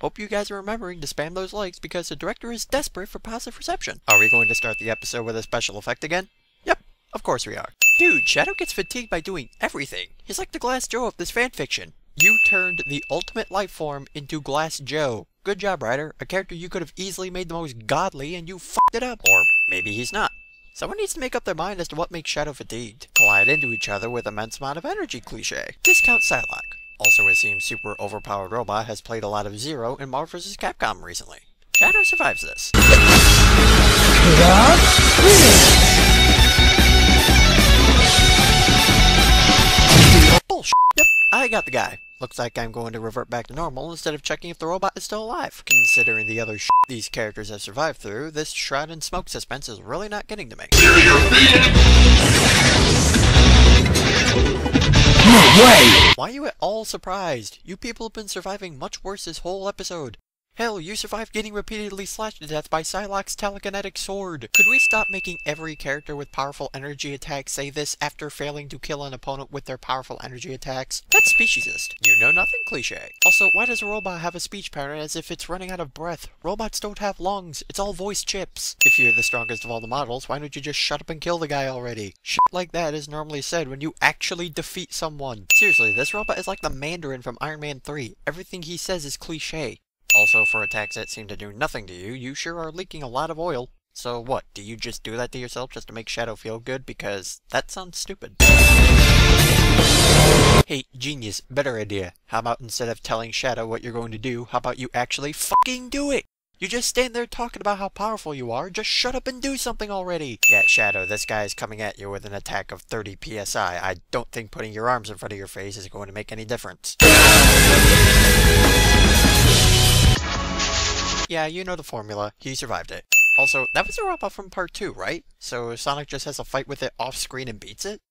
Hope you guys are remembering to spam those likes because the director is desperate for positive reception. Are we going to start the episode with a special effect again? Yep, of course we are. Dude, Shadow gets fatigued by doing everything. He's like the Glass Joe of this fanfiction. You turned the ultimate life form into Glass Joe. Good job, writer. A character you could have easily made the most godly and you fucked it up. Or maybe he's not. Someone needs to make up their mind as to what makes Shadow fatigued. Collide into each other with immense amount of energy cliché. Discount Psylocke. Also, it seems super overpowered robot has played a lot of Zero in Marvel vs. Capcom recently. Shadow survives this. Bullshit. Yep, I got the guy. Looks like I'm going to revert back to normal instead of checking if the robot is still alive. Considering the other shit these characters have survived through, this shroud and smoke suspense is really not getting to me. No way! Why are you at all surprised? You people have been surviving much worse this whole episode. Hell, you survived getting repeatedly slashed to death by Psylocke's telekinetic sword. Could we stop making every character with powerful energy attacks say this after failing to kill an opponent with their powerful energy attacks? That's speciesist. You know nothing cliché. Also, why does a robot have a speech pattern as if it's running out of breath? Robots don't have lungs. It's all voice chips. If you're the strongest of all the models, why don't you just shut up and kill the guy already? Shit like that is normally said when you actually defeat someone. Seriously, this robot is like the Mandarin from Iron Man 3. Everything he says is cliché. Also, for attacks that seem to do nothing to you, you sure are leaking a lot of oil. So what, do you just do that to yourself just to make Shadow feel good? Because that sounds stupid. Hey, genius, better idea. How about instead of telling Shadow what you're going to do, how about you actually fucking do it? You just stand there talking about how powerful you are, just shut up and do something already! Yeah, Shadow, this guy is coming at you with an attack of 30 PSI. I don't think putting your arms in front of your face is going to make any difference. Yeah, you know the formula. He survived it. Also, that was a robot from part 2, right? So Sonic just has a fight with it off-screen and beats it?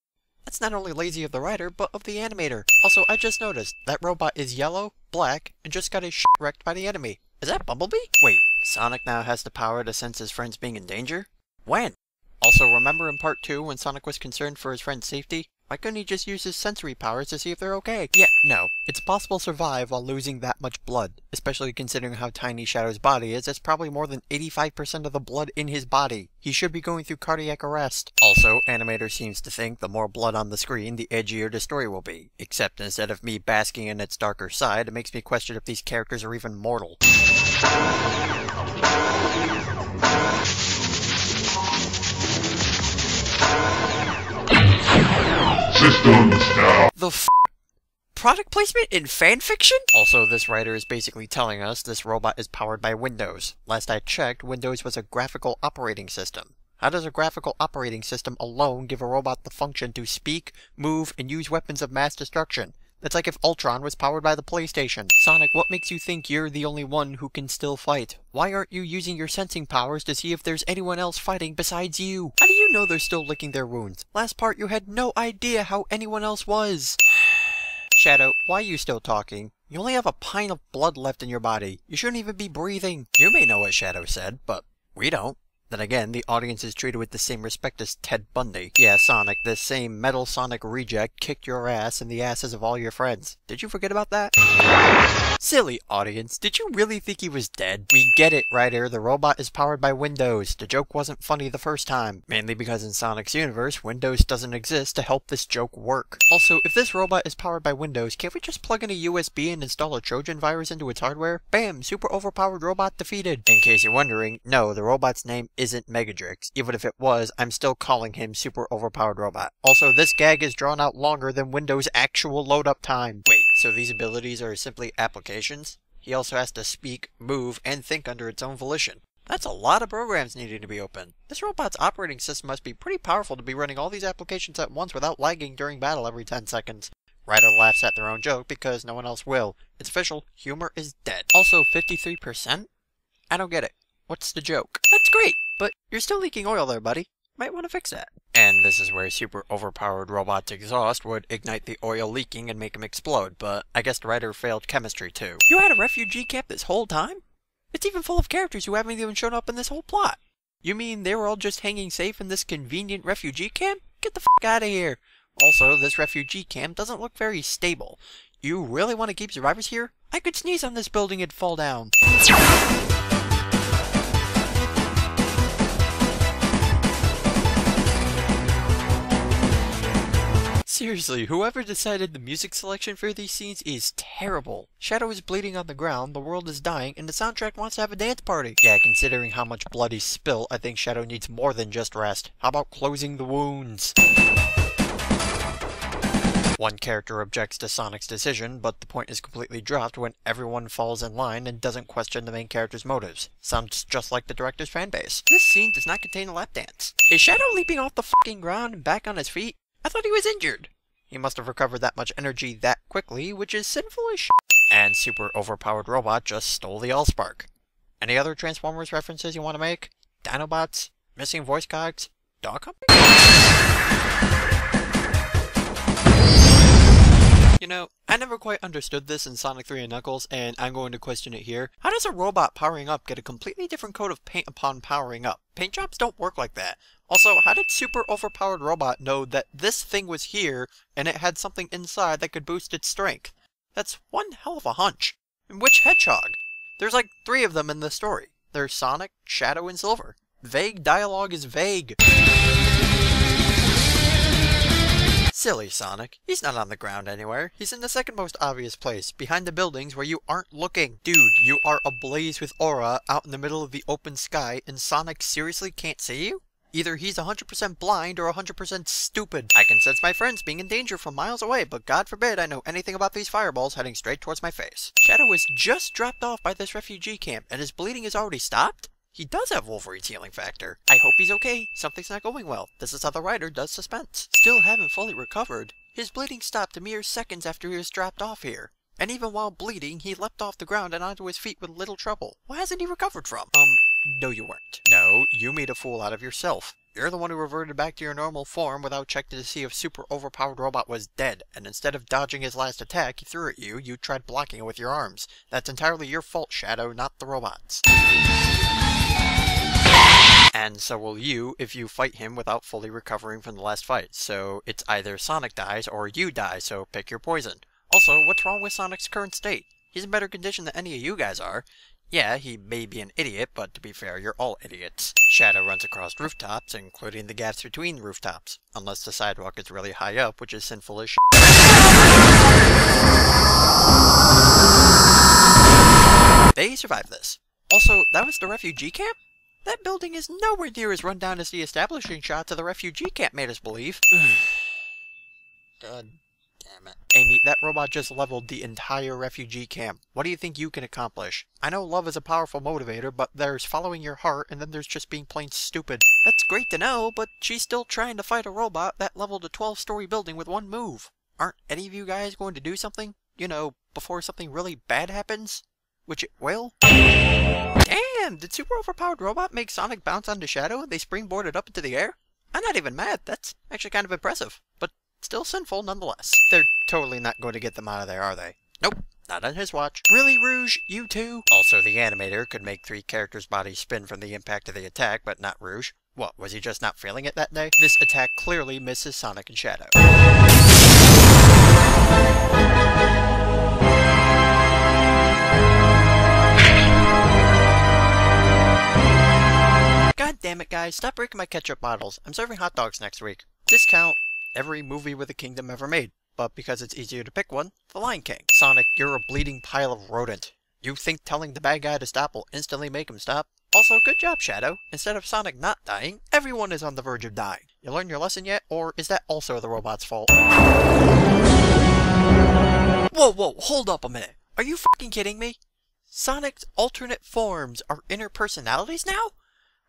That's not only lazy of the writer, but of the animator. Also, I just noticed, that robot is yellow, black, and just got his shit wrecked by the enemy. Is that Bumblebee? Wait, Sonic now has the power to sense his friends being in danger? When? Also, remember in part 2 when Sonic was concerned for his friend's safety? Why couldn't he just use his sensory powers to see if they're okay? Yeah, no. It's possible to survive while losing that much blood. Especially considering how tiny Shadow's body is, that's probably more than 85% of the blood in his body. He should be going through cardiac arrest. Also, Animator seems to think the more blood on the screen, the edgier the story will be. Except instead of me basking in its darker side, it makes me question if these characters are even mortal. Systems now. The product placement in fanfiction? Also, this writer is basically telling us this robot is powered by Windows. Last I checked, Windows was a graphical operating system. How does a graphical operating system alone give a robot the function to speak, move, and use weapons of mass destruction? That's like if Ultron was powered by the PlayStation. Sonic, what makes you think you're the only one who can still fight? Why aren't you using your sensing powers to see if there's anyone else fighting besides you? How do you know they're still licking their wounds? Last part you had no idea how anyone else was. Shadow, why are you still talking? You only have a pint of blood left in your body. You shouldn't even be breathing. You may know what Shadow said, but we don't. Then again, the audience is treated with the same respect as Ted Bundy. Yeah, Sonic, this same Metal Sonic reject kicked your ass and the asses of all your friends. Did you forget about that? Silly audience, did you really think he was dead? We get it, writer. The robot is powered by Windows. The joke wasn't funny the first time. Mainly because in Sonic's universe, Windows doesn't exist to help this joke work. Also, if this robot is powered by Windows, can't we just plug in a USB and install a Trojan virus into its hardware? Bam! Super overpowered robot defeated. In case you're wondering, no, the robot's name isn't Megadrix. Even if it was, I'm still calling him Super Overpowered Robot. Also, this gag is drawn out longer than Windows' actual load-up time. Wait, so these abilities are simply applications? He also has to speak, move, and think under its own volition. That's a lot of programs needing to be open. This robot's operating system must be pretty powerful to be running all these applications at once without lagging during battle every 10 seconds. Writer laughs at their own joke because no one else will. It's official, humor is dead. Also, 53%? I don't get it. What's the joke? That's great, but you're still leaking oil there, buddy. Might want to fix that. And this is where super overpowered robot's exhaust would ignite the oil leaking and make him explode, but I guess the writer failed chemistry too. You had a refugee camp this whole time? It's even full of characters who haven't even shown up in this whole plot. You mean they were all just hanging safe in this convenient refugee camp? Get the f*** out of here. Also, this refugee camp doesn't look very stable. You really want to keep survivors here? I could sneeze on this building and fall down. Seriously, whoever decided the music selection for these scenes is terrible. Shadow is bleeding on the ground, the world is dying, and the soundtrack wants to have a dance party. Yeah, considering how much blood he's spilt, I think Shadow needs more than just rest. How about closing the wounds? One character objects to Sonic's decision, but the point is completely dropped when everyone falls in line and doesn't question the main character's motives. Sounds just like the director's fanbase. This scene does not contain a lap dance. Is Shadow leaping off the fucking ground and back on his feet? I thought he was injured. He must have recovered that much energy that quickly, which is sinful as shit. And super overpowered robot just stole the Allspark. Any other Transformers references you want to make? Dinobots? Missing voice cogs? Dog company? You know, I never quite understood this in Sonic 3 and Knuckles, and I'm going to question it here. How does a robot powering up get a completely different coat of paint upon powering up? Paint jobs don't work like that. Also, how did super overpowered robot know that this thing was here, and it had something inside that could boost its strength? That's one hell of a hunch. And which hedgehog? There's like 3 of them in the story. There's Sonic, Shadow, and Silver. Vague dialogue is vague. Silly Sonic. He's not on the ground anywhere. He's in the second most obvious place, behind the buildings where you aren't looking. Dude, you are ablaze with aura out in the middle of the open sky, and Sonic seriously can't see you? Either he's 100% blind or 100% stupid. I can sense my friends being in danger from miles away, but God forbid I know anything about these fireballs heading straight towards my face. Shadow was just dropped off by this refugee camp, and his bleeding is already stopped? He does have Wolverine's healing factor. I hope he's okay. Something's not going well. This is how the writer does suspense. Still haven't fully recovered. His bleeding stopped a mere seconds after he was dropped off here. And even while bleeding, he leapt off the ground and onto his feet with little trouble. What hasn't he recovered from? No you weren't. No, you made a fool out of yourself. You're the one who reverted back to your normal form without checking to see if super overpowered robot was dead, and instead of dodging his last attack he threw at you, you tried blocking it with your arms. That's entirely your fault, Shadow, not the robot's. And so will you if you fight him without fully recovering from the last fight. So it's either Sonic dies or you die, so pick your poison. Also, what's wrong with Sonic's current state? He's in better condition than any of you guys are. Yeah, he may be an idiot, but to be fair, you're all idiots. Shadow runs across rooftops, including the gaps between rooftops. Unless the sidewalk is really high up, which is sinful as shit. They survived this. Also, that was the refugee camp? That building is nowhere near as run down as the establishing shots of the refugee camp made us believe. God damn it. Amy, that robot just leveled the entire refugee camp. What do you think you can accomplish? I know love is a powerful motivator, but there's following your heart, and then there's just being plain stupid. That's great to know, but she's still trying to fight a robot that leveled a 12-story building with one move. Aren't any of you guys going to do something? You know, before something really bad happens? Which it will? Damn! Did super overpowered robot make Sonic bounce onto Shadow and they springboarded up into the air? I'm not even mad. That's actually kind of impressive. But still sinful nonetheless. They're totally not going to get them out of there, are they? Nope. Not on his watch. Really, Rouge? You too? Also, the animator could make 3 characters' bodies spin from the impact of the attack, but not Rouge. What, was he just not feeling it that day? This attack clearly misses Sonic and Shadow. God damn it, guys, stop breaking my ketchup bottles. I'm serving hot dogs next week. Discount every movie with a kingdom ever made. But because it's easier to pick one, The Lion King. Sonic, you're a bleeding pile of rodent. You think telling the bad guy to stop will instantly make him stop? Also, good job, Shadow. Instead of Sonic not dying, everyone is on the verge of dying. You learned your lesson yet, or is that also the robot's fault? Whoa, hold up a minute. Are you fucking kidding me? Sonic's alternate forms are inner personalities now?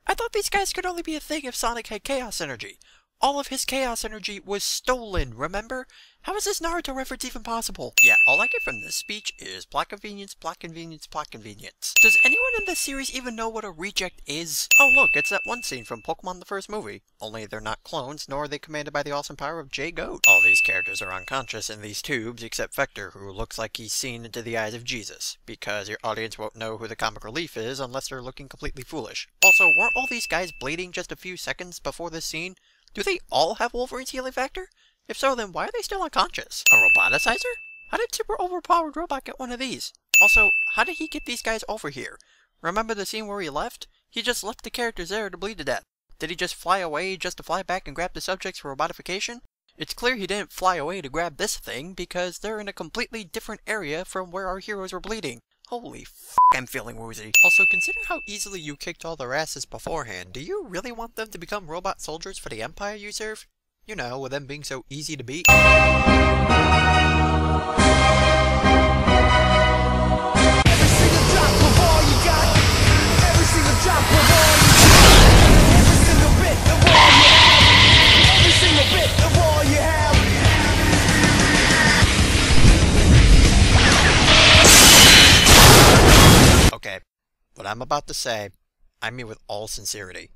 I thought these guys could only be a thing if Sonic had Chaos Energy. All of his Chaos Energy was stolen, remember? How is this Naruto reference even possible? Yeah, all I get from this speech is plot convenience, plot convenience, plot convenience. Does anyone in this series even know what a reject is? Oh look, it's that one scene from Pokemon the first movie. Only they're not clones, nor are they commanded by the awesome power of J-Goat. All these characters are unconscious in these tubes, except Vector, who looks like he's seen into the eyes of Jesus. Because your audience won't know who the comic relief is unless they're looking completely foolish. Also, weren't all these guys bleeding just a few seconds before this scene? Do they all have Wolverine's healing factor? If so, then why are they still unconscious? A roboticizer? How did super overpowered robot get one of these? Also, how did he get these guys over here? Remember the scene where he left? He just left the characters there to bleed to death. Did he just fly away just to fly back and grab the subjects for robotification? It's clear he didn't fly away to grab this thing because they're in a completely different area from where our heroes were bleeding. Holy f***, I'm feeling woozy. Also, consider how easily you kicked all their asses beforehand. Do you really want them to become robot soldiers for the empire you serve? You know, with them being so easy to beat. Every single drop of all you got. Every single drop of all you got. Every single bit of all you have. Every single bit of all you have. Okay, what I'm about to say, I mean with all sincerity.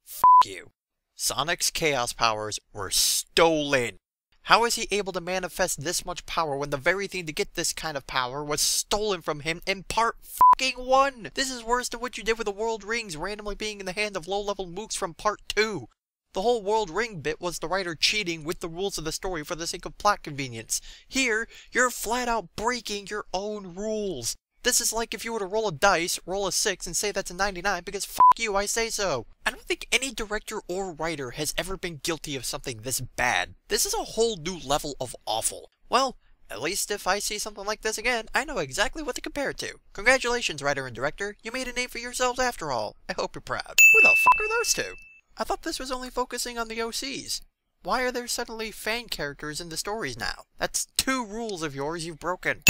F*** you. Sonic's chaos powers were stolen. How is he able to manifest this much power when the very thing to get this kind of power was stolen from him in part *1! This is worse than what you did with the World Rings randomly being in the hand of low-level mooks from part 2. The whole World Ring bit was the writer cheating with the rules of the story for the sake of plot convenience. Here, you're flat out breaking your own rules. This is like if you were to roll a dice, roll a 6, and say that's a 99 because f*** you, I say so. I don't think any director or writer has ever been guilty of something this bad. This is a whole new level of awful. Well, at least if I see something like this again, I know exactly what to compare it to. Congratulations, writer and director. You made a name for yourselves after all. I hope you're proud. Who the f*** are those two? I thought this was only focusing on the OCs. Why are there suddenly fan characters in the stories now? That's 2 rules of yours you've broken.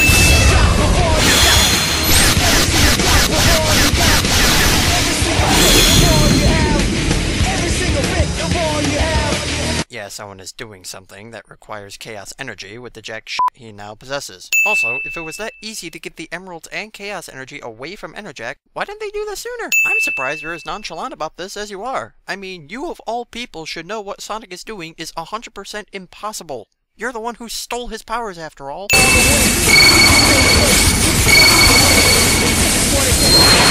Yeah, someone is doing something that requires chaos energy with the jack shit he now possesses. Also, if it was that easy to get the emeralds and chaos energy away from Enerjack, why didn't they do this sooner? I'm surprised you're as nonchalant about this as you are. I mean, you of all people should know what Sonic is doing is 100% impossible. You're the one who stole his powers after all.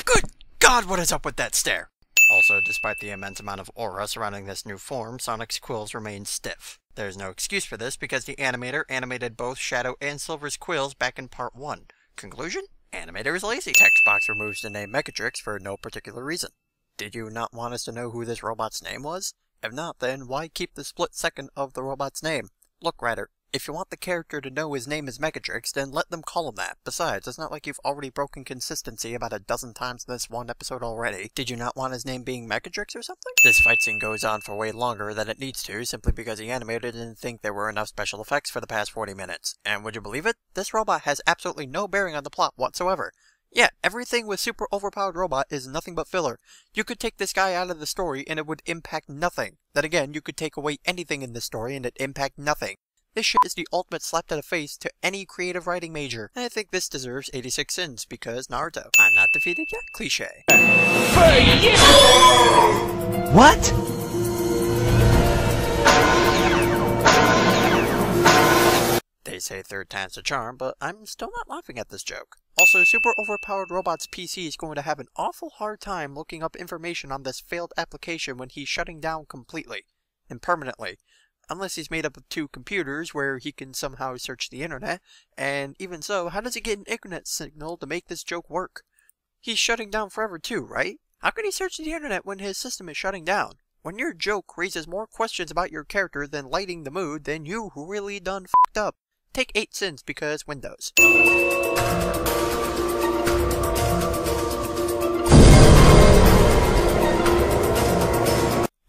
Good God, what is up with that stare? Also, despite the immense amount of aura surrounding this new form, Sonic's quills remain stiff. There's no excuse for this because the animator animated both Shadow and Silver's quills back in part 1. Conclusion? Animator is lazy. Text box removes the name Mechatrix for no particular reason. Did you not want us to know who this robot's name was? If not, then why keep the split second of the robot's name? Look, writer, if you want the character to know his name is Mechatrix, then let them call him that. Besides, it's not like you've already broken consistency about a dozen times in this one episode already. Did you not want his name being Mechatrix or something? This fight scene goes on for way longer than it needs to, simply because the animator didn't think there were enough special effects for the past 40 minutes. And would you believe it? This robot has absolutely no bearing on the plot whatsoever. Yeah, everything with super overpowered robot is nothing but filler. You could take this guy out of the story and it would impact nothing. Then again, you could take away anything in this story and it impact nothing. This shit is the ultimate slap to the face to any creative writing major. And I think this deserves 86 sins because Naruto. I'm not defeated yet? Cliché. What? They say 3rd time's the charm, but I'm still not laughing at this joke. Also, super overpowered robot's PC is going to have an awful hard time looking up information on this failed application when he's shutting down completely and permanently. Unless he's made up of 2 computers where he can somehow search the internet, and even so, how does he get an internet signal to make this joke work? He's shutting down forever too, right? How can he search the internet when his system is shutting down? When your joke raises more questions about your character than lighting the mood, then you really done f***ed up. Take 8 sins because Windows.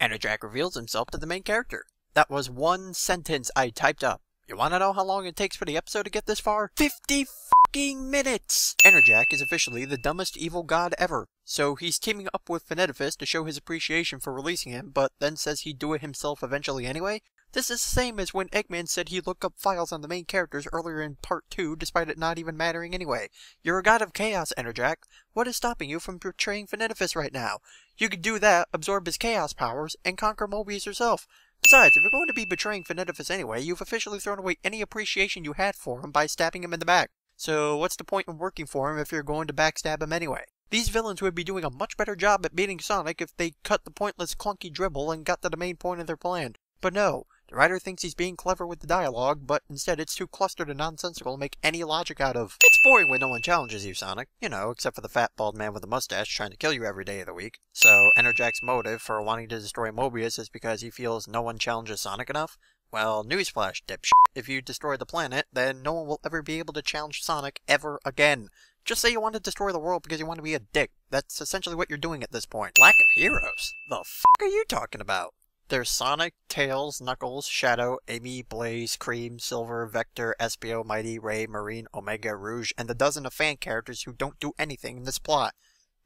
Enerjack reveals himself to the main character. That was 1 sentence I typed up. You wanna know how long it takes for the episode to get this far? 50 fucking minutes! Enerjack is officially the dumbest evil god ever. So he's teaming up with Fanedifis to show his appreciation for releasing him, but then says he'd do it himself eventually anyway? This is the same as when Eggman said he'd look up files on the main characters earlier in part 2, despite it not even mattering anyway. You're a god of chaos, Enerjack. What is stopping you from betraying Fanedifis right now? You could do that, absorb his chaos powers, and conquer Mobius yourself. Besides, if you're going to be betraying Fanedifis anyway, you've officially thrown away any appreciation you had for him by stabbing him in the back. So what's the point in working for him if you're going to backstab him anyway? These villains would be doing a much better job at beating Sonic if they cut the pointless clunky dribble and got to the main point of their plan. But no, The writer thinks he's being clever with the dialogue, but instead it's too clustered and nonsensical to make any logic out of. It's boring when no one challenges you, Sonic. You know, except for the fat bald man with a mustache trying to kill you every day of the week. So, Enerjak's motive for wanting to destroy Mobius is because he feels no one challenges Sonic enough? Well, newsflash, dipshit. If you destroy the planet, then no one will ever be able to challenge Sonic ever again. Just say you want to destroy the world because you want to be a dick. That's essentially what you're doing at this point. Lack of heroes? The fuck are you talking about? There's Sonic, Tails, Knuckles, Shadow, Amy, Blaze, Cream, Silver, Vector, Espio, Mighty, Ray, Marine, Omega, Rouge, and the dozen of fan characters who don't do anything in this plot.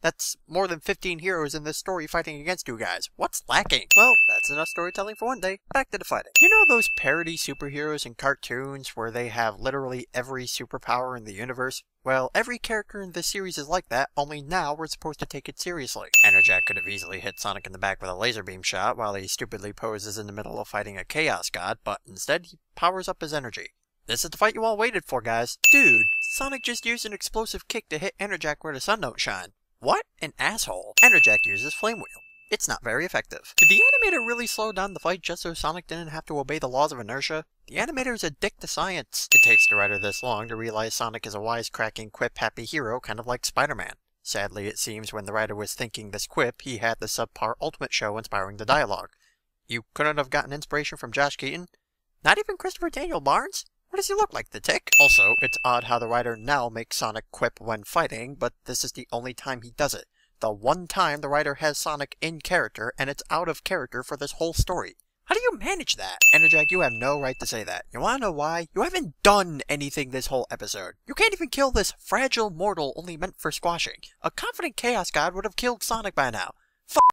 That's more than 15 heroes in this story fighting against you guys. What's lacking? Well, that's enough storytelling for one day. Back to the fighting. You know those parody superheroes in cartoons where they have literally every superpower in the universe? Well, every character in this series is like that, only now we're supposed to take it seriously. Enerjak could have easily hit Sonic in the back with a laser beam shot while he stupidly poses in the middle of fighting a Chaos God, but instead he powers up his energy. This is the fight you all waited for, guys. Dude, Sonic just used an explosive kick to hit Enerjak where the sun don't shine. What? An asshole. Enerjak uses Flame Wheel. It's not very effective. Did the animator really slow down the fight just so Sonic didn't have to obey the laws of inertia? The animator is a dick to science. It takes the writer this long to realize Sonic is a wisecracking, quip-happy hero, kind of like Spider-Man. Sadly, it seems when the writer was thinking this quip, he had the subpar Ultimate show inspiring the dialogue. You couldn't have gotten inspiration from Josh Keaton? Not even Christopher Daniel Barnes? What does he look like, the Tick? Also, it's odd how the writer now makes Sonic quip when fighting, but this is the only time he does it. The one time the writer has Sonic in character, and it's out of character for this whole story. How do you manage that? Enerjak, you have no right to say that. You wanna know why? You haven't done anything this whole episode. You can't even kill this fragile mortal only meant for squashing. A confident Chaos God would have killed Sonic by now.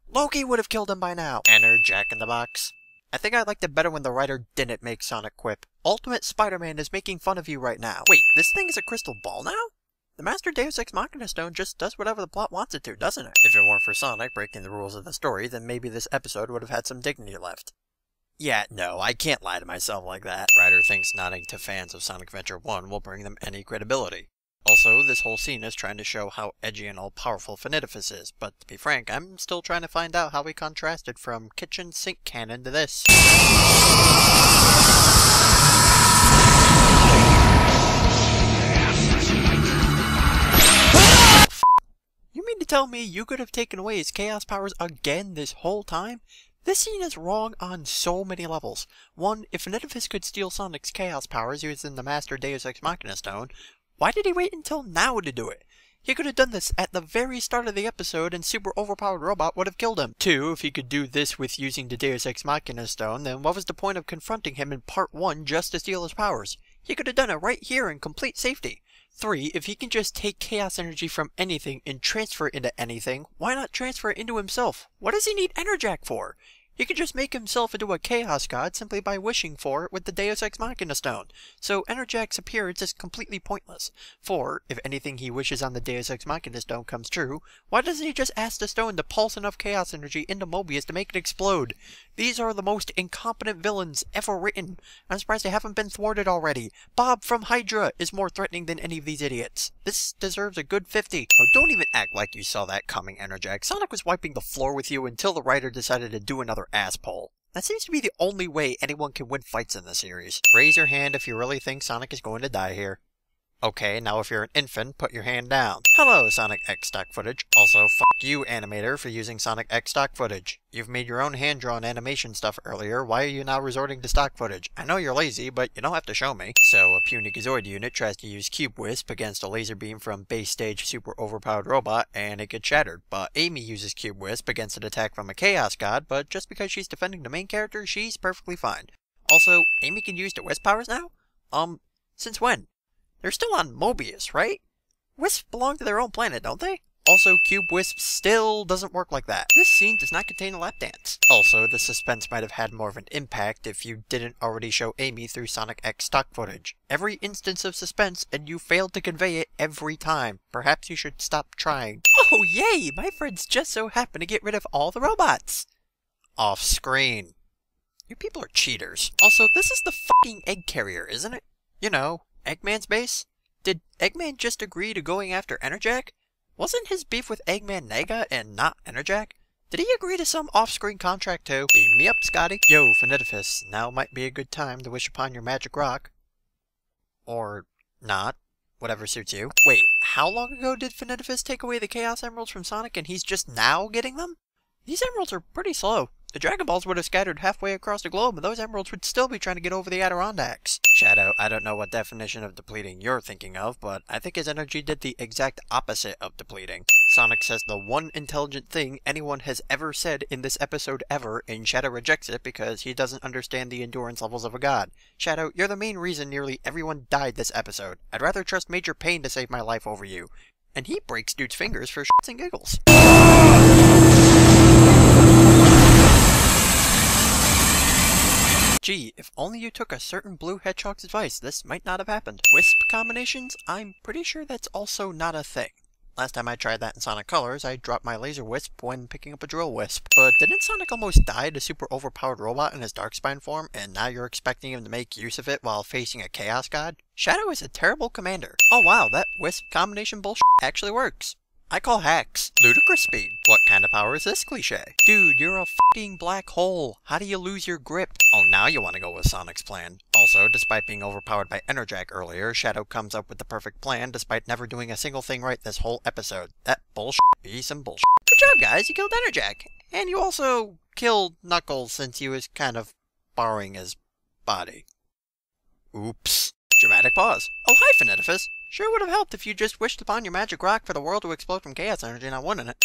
Loki would have killed him by now. Enerjak in the box. I think I liked it better when the writer didn't make Sonic quip. Ultimate Spider-Man is making fun of you right now. Wait, this thing is a crystal ball now? The Master Deus Ex Machina Stone just does whatever the plot wants it to, doesn't it? If it weren't for Sonic breaking the rules of the story, then maybe this episode would have had some dignity left. Yeah, no, I can't lie to myself like that. Writer thinks nodding to fans of Sonic Adventure 1 will bring them any credibility. Also, this whole scene is trying to show how edgy and all-powerful Fanidifus is, but to be frank, I'm still trying to find out how we contrasted from kitchen sink cannon to this. You mean to tell me you could have taken away his chaos powers again this whole time? This scene is wrong on so many levels. One, if Fanidifus could steal Sonic's chaos powers using the Master Deus Ex Machina Stone, why did he wait until now to do it? He could have done this at the very start of the episode and Super Overpowered Robot would have killed him. Two, if he could do this with using the Deus Ex Machina Stone, then what was the point of confronting him in Part 1 just to steal his powers? He could have done it right here in complete safety. Three, if he can just take chaos energy from anything and transfer it into anything, why not transfer it into himself? What does he need Enerjak for? He could just make himself into a Chaos God simply by wishing for it with the Deus Ex Machina Stone, so Enerjak's appearance is completely pointless. 4, if anything he wishes on the Deus Ex Machina Stone comes true, why doesn't he just ask the stone to pulse enough chaos energy into Mobius to make it explode? These are the most incompetent villains ever written. I'm surprised they haven't been thwarted already. Bob from Hydra is more threatening than any of these idiots. This deserves a good 50. Oh, don't even act like you saw that coming, Enerjak. Sonic was wiping the floor with you until the writer decided to do another ass pull. That seems to be the only way anyone can win fights in the series. Raise your hand if you really think Sonic is going to die here. Okay, now if you're an infant, put your hand down. Hello, Sonic X stock footage. Also, fuck you, animator, for using Sonic X stock footage. You've made your own hand-drawn animation stuff earlier, why are you now resorting to stock footage? I know you're lazy, but you don't have to show me. So, a puny Zoid unit tries to use Cube Wisp against a laser beam from base stage Super Overpowered Robot, and it gets shattered. But Amy uses Cube Wisp against an attack from a Chaos God, but just because she's defending the main character, she's perfectly fine. Also, Amy can use the Wisp powers now? Since when? They're still on Mobius, right? Wisps belong to their own planet, don't they? Also, Cube Wisp still doesn't work like that. This scene does not contain a lap dance. Also, the suspense might have had more of an impact if you didn't already show Amy through Sonic X stock footage. Every instance of suspense, and you failed to convey it every time. Perhaps you should stop trying. Oh, yay! My friends just so happen to get rid of all the robots. Off screen. You people are cheaters. Also, this is the fucking egg carrier, isn't it? You know, Eggman's base? Did Eggman just agree to going after Enerjak? Wasn't his beef with Eggman Nega and not Enerjak? Did he agree to some off-screen contract too? Beam me up, Scotty. Yo, Fanidifus, now might be a good time to wish upon your magic rock. Or not. Whatever suits you. Wait, how long ago did Fanidifus take away the Chaos Emeralds from Sonic and he's just now getting them? These emeralds are pretty slow. The Dragon Balls would have scattered halfway across the globe and those emeralds would still be trying to get over the Adirondacks. Shadow, I don't know what definition of depleting you're thinking of, but I think his energy did the exact opposite of depleting. Sonic says the one intelligent thing anyone has ever said in this episode ever, and Shadow rejects it because he doesn't understand the endurance levels of a god. Shadow, you're the main reason nearly everyone died this episode. I'd rather trust Major Pain to save my life over you. And he breaks dude's fingers for shits and giggles. Gee, if only you took a certain blue hedgehog's advice, this might not have happened. Wisp combinations? I'm pretty sure that's also not a thing. Last time I tried that in Sonic Colors, I dropped my laser wisp when picking up a drill wisp. But didn't Sonic almost die to super overpowered robot in his Darkspine form, and now you're expecting him to make use of it while facing a Chaos God? Shadow is a terrible commander. Oh wow, that wisp combination bullshit actually works. I call hacks. Ludicrous speed. What kind of power is this cliche? Dude, you're a f***ing black hole. How do you lose your grip? Oh, now you want to go with Sonic's plan. Also, despite being overpowered by Enerjack earlier, Shadow comes up with the perfect plan despite never doing a single thing right this whole episode. That bullshit be some bullshit. Good job, guys. You killed Enerjack. And you also killed Knuckles since he was kind of borrowing his body. Oops. Dramatic pause. Oh, hi, Fanidifus. Sure would have helped if you just wished upon your magic rock for the world to explode from chaos energy, now wouldn't it?